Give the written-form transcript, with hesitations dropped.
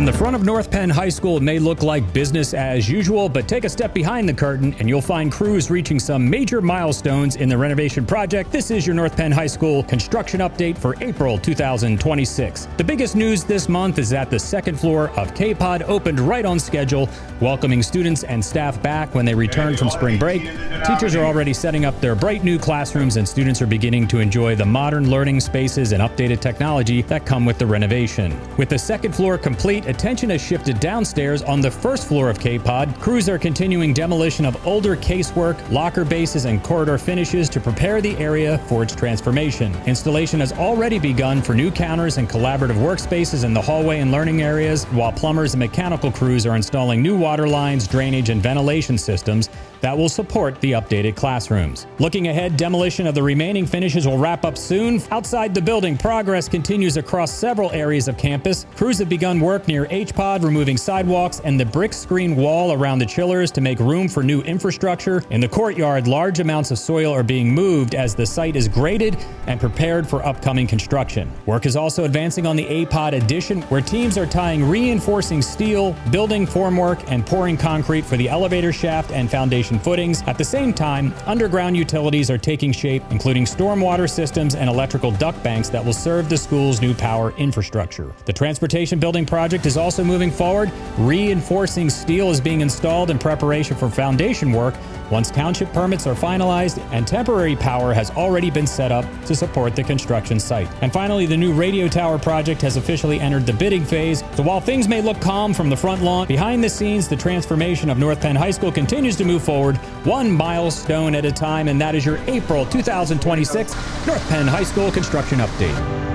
From the front of North Penn High School, it may look like business as usual, but take a step behind the curtain and you'll find crews reaching some major milestones in the renovation project. This is your North Penn High School construction update for April 2026. The biggest news this month is that the second floor of K-Pod opened right on schedule, welcoming students and staff back when they returned from spring break. Teachers are already setting up their bright new classrooms and students are beginning to enjoy the modern learning spaces and updated technology that come with the renovation. With the second floor complete, attention has shifted downstairs on the first floor of K-Pod. Crews are continuing demolition of older casework, locker bases, and corridor finishes to prepare the area for its transformation. Installation has already begun for new counters and collaborative workspaces in the hallway and learning areas, while plumbers and mechanical crews are installing new water lines, drainage, and ventilation systems that will support the updated classrooms. Looking ahead, demolition of the remaining finishes will wrap up soon. Outside the building, progress continues across several areas of campus. Crews have begun work near H-Pod, removing sidewalks and the brick screen wall around the chillers to make room for new infrastructure. In the courtyard, large amounts of soil are being moved as the site is graded and prepared for upcoming construction. Work is also advancing on the A-Pod addition, where teams are tying reinforcing steel, building formwork, and pouring concrete for the elevator shaft and foundation footings. At the same time, underground utilities are taking shape, including stormwater systems and electrical duct banks that will serve the school's new power infrastructure. The transportation building project is also moving forward. Reinforcing steel is being installed in preparation for foundation work once township permits are finalized and temporary power has already been set up to support the construction site. And finally, the new radio tower project has officially entered the bidding phase. So while things may look calm from the front lawn, behind the scenes, the transformation of North Penn High School continues to move forward one milestone at a time, and that is your April 2026 North Penn High School construction update.